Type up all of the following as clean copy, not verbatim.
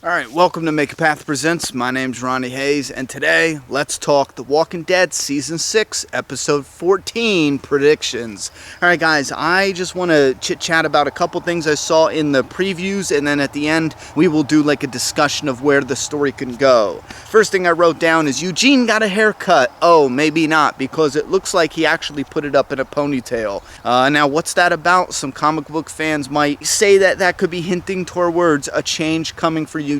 Alright, welcome to Make a Path Presents. My name's Ronnie Hayes, and today, let's talk The Walking Dead Season 6, Episode 14 predictions. Alright guys, I just want to chit-chat about a couple things I saw in the previews, and then at the end, we will do like a discussion of where the story can go. First thing I wrote down is Eugene got a haircut. Oh, maybe not, because it looks like he actually put it up in a ponytail. Now, what's that about? Some comic book fans might say that that could be hinting towards a change coming for Eugene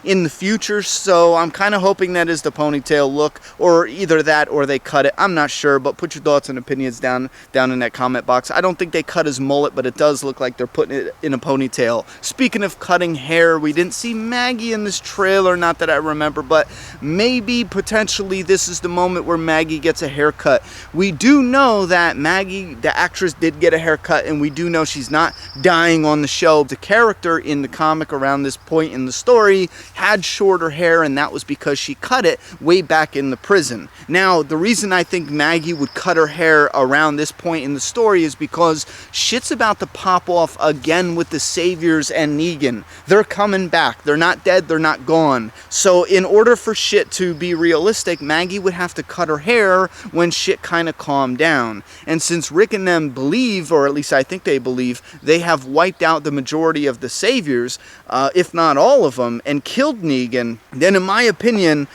in the future, so I'm kind of hoping that is the ponytail look, or either that or they cut it. I'm not sure, but put your thoughts and opinions down in that comment box. I don't think they cut his mullet, but it does look like they're putting it in a ponytail. Speaking of cutting hair, we didn't see Maggie in this trailer, not that I remember, but maybe potentially this is the moment where Maggie gets a haircut. We do know that Maggie, the actress, did get a haircut, and we do know she's not dying on the show. The character in the comic around this point in the story had shorter hair, and that was because she cut it way back in the prison. Now, the reason I think Maggie would cut her hair around this point in the story is because shit's about to pop off again with the Saviors and Negan. They're coming back. They're not dead. They're not gone. So in order for shit to be realistic, Maggie would have to cut her hair when shit kind of calmed down. And since Rick and them believe, or at least I think they believe, they have wiped out the majority of the Saviors, if not all of them, and killed Negan, then in my opinion,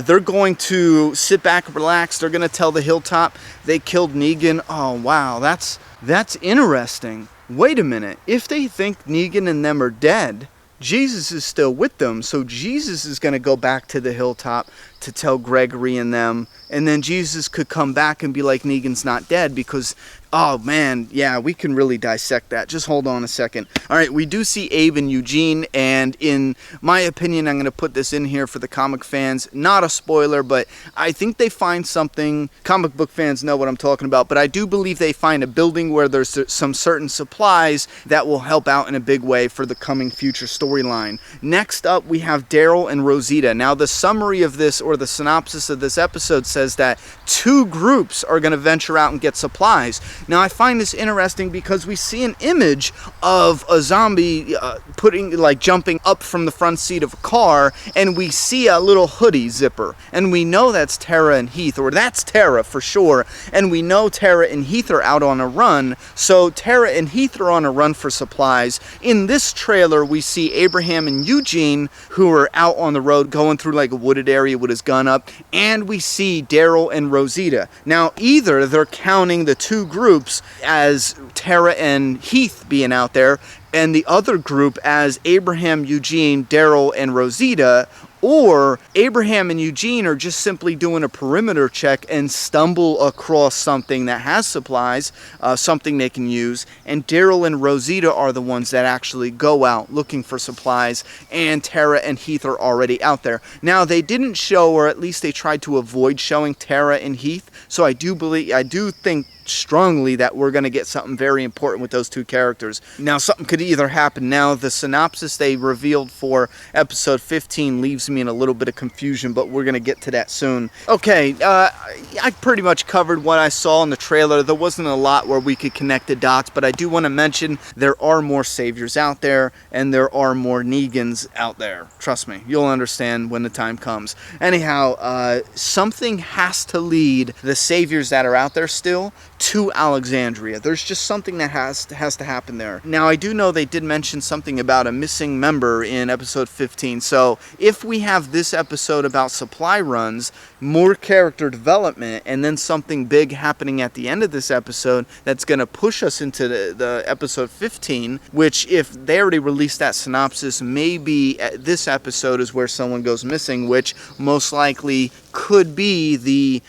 they're going to sit back and relax. They're going to tell the Hilltop they killed Negan. Oh, wow, that's interesting. Wait a minute. If they think Negan and them are dead, Jesus is still with them, so Jesus is going to go back to the Hilltop to tell Gregory and them, and then Jesus could come back and be like, Negan's not dead, because, oh man, yeah, we can really dissect that. Just hold on a second. Alright, we do see Abe and Eugene, and in my opinion, I'm going to put this in here for the comic fans, not a spoiler, but I think they find something. Comic book fans know what I'm talking about, but I do believe they find a building where there's some certain supplies that will help out in a big way for the coming future storyline. Next up, we have Daryl and Rosita. Now, the summary of this, or the synopsis of this episode, says that two groups are going to venture out and get supplies. Now, I find this interesting because we see an image of a zombie jumping up from the front seat of a car, and we see a little hoodie zipper, and we know that's Tara and Heath, or that's Tara for sure, and we know Tara and Heath are out on a run, so Tara and Heath are on a run for supplies. In this trailer, we see Abraham and Eugene, who are out on the road going through like a wooded area with his gun up, and we see Daryl and Rosita. Now, either they're counting the two groups as Tara and Heath being out there, and the other group as Abraham, Eugene, Daryl, and Rosita, or Abraham and Eugene are just simply doing a perimeter check and stumble across something that has supplies, something they can use, and Daryl and Rosita are the ones that actually go out looking for supplies, and Tara and Heath are already out there. Now, they didn't show, or at least they tried to avoid showing Tara and Heath, so I do think strongly that we're going to get something very important with those two characters. Now, something could either happen. Now, the synopsis they revealed for episode 15 leaves me in a little bit of confusion, but we're going to get to that soon. Okay, I pretty much covered what I saw in the trailer. There wasn't a lot where we could connect the dots, but I do want to mention there are more Saviors out there, and there are more Negans out there. Trust me, you'll understand when the time comes. Anyhow, something has to lead the Saviors that are out there still to Alexandria. There's just something that has to happen there. Now, I do know they did mention something about a missing member in episode 15, so if we have this episode about supply runs, more character development, and then something big happening at the end of this episode that's going to push us into the episode 15, which, if they already released that synopsis, maybe this episode is where someone goes missing, which most likely could be the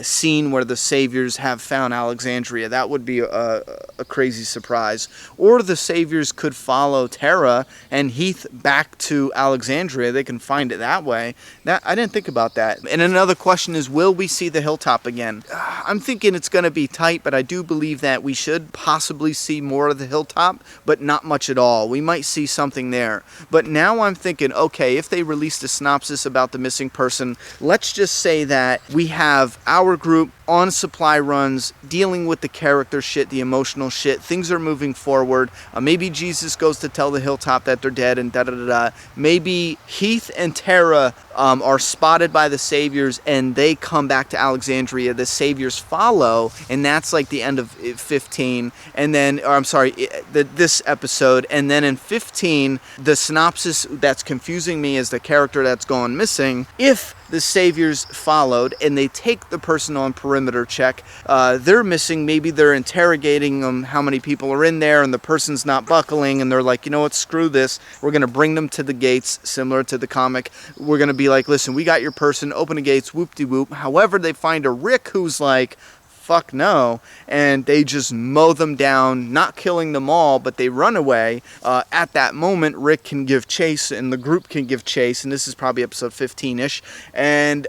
scene where the Saviors have found Alexandria. That would be a crazy surprise. Or the Saviors could follow Tara and Heath back to Alexandria. They can find it that way. I didn't think about that. And another question is, will we see the Hilltop again? I'm thinking it's going to be tight, but I do believe that we should possibly see more of the Hilltop, but not much at all. We might see something there. But now I'm thinking, okay, if they released a synopsis about the missing person, let's just say that we have our group on supply runs, dealing dealing with the character shit, the emotional shit. Things are moving forward. Maybe Jesus goes to tell the Hilltop that they're dead and da-da-da-da. Maybe Heath and Tara are spotted by the Saviors and they come back to Alexandria. The Saviors follow, and that's like the end of 15. And then, or I'm sorry, this episode. And then in 15, the synopsis that's confusing me is the character that's gone missing. If the Saviors followed and they take the person on perimeter check, they're missing. Maybe they're interrogating them, how many people are in there, and the person's not buckling, and they're like, you know what, screw this. We're going to bring them to the gates, similar to the comic. We're going to be like, listen, we got your person, open the gates, whoop-de-whoop. However, they find a Rick who's like, fuck no, and they just mow them down, not killing them all, but they run away. At that moment, Rick can give chase and the group can give chase, and this is probably episode 15-ish, and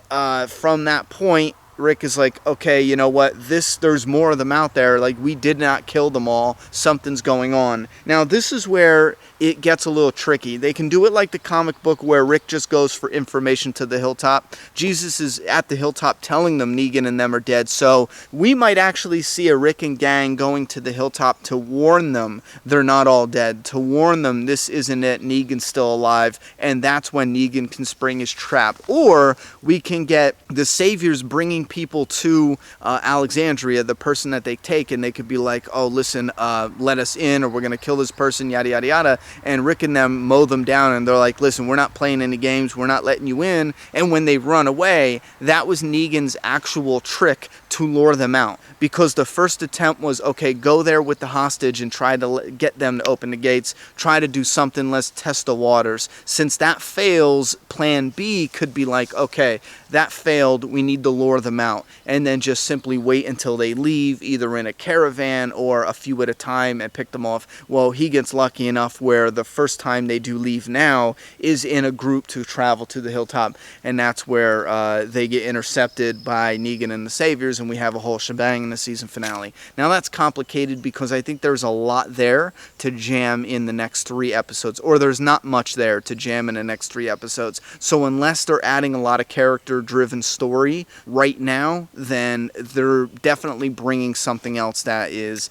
from that point, Rick is like, okay, you know what, there's more of them out there, like, we did not kill them all, something's going on. Now, this is where it gets a little tricky. They can do it like the comic book where Rick just goes for information to the Hilltop. Jesus is at the Hilltop telling them Negan and them are dead, so we might actually see a Rick and gang going to the Hilltop to warn them they're not all dead, to warn them this isn't it, Negan's still alive, and that's when Negan can spring his trap. Or we can get the Saviors bringing people to Alexandria, the person that they take, and they could be like, oh, listen, let us in, or we're going to kill this person, yada, yada, yada, and Rick and them mow them down, and they're like, listen, we're not playing any games, we're not letting you in, and when they run away, that was Negan's actual trick to lure them out, because the first attempt was, okay, go there with the hostage and try to get them to open the gates, try to do something, let's test the waters. Since that fails, plan B could be like, okay, that failed, we need to lure them out, and then just simply wait until they leave, either in a caravan or a few at a time, and pick them off. Well, he gets lucky enough where the first time they do leave now is in a group to travel to the Hilltop, and that's where they get intercepted by Negan and the Saviors, and we have a whole shebang in the season finale. Now, that's complicated because I think there's a lot there to jam in the next 3 episodes, or there's not much there to jam in the next 3 episodes. So unless they're adding a lot of character-driven story right now, then they're definitely bringing something else that is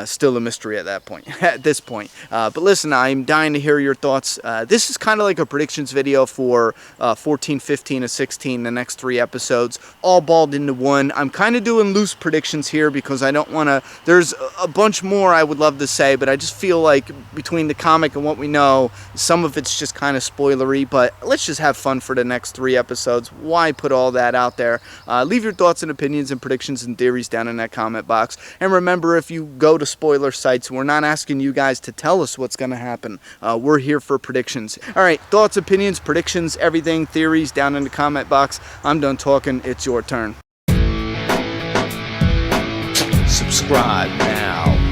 still a mystery at that point, at this point. But listen, I'm dying to hear your thoughts. This is kind of like a predictions video for 14, 15, and 16, the next 3 episodes, all balled into one. I'm kind of doing loose predictions here because I don't want to, there's a bunch more I would love to say, but I just feel like between the comic and what we know, some of it's just kind of spoilery, but let's just have fun for the next 3 episodes. Why put all that out there? Leave your thoughts and opinions and predictions and theories down in that comment box. And remember, if you go to spoiler sites, we're not asking you guys to tell us what's going to happen. We're here for predictions. All right, thoughts, opinions, predictions, everything, theories down in the comment box. I'm done talking. It's your turn. Subscribe now.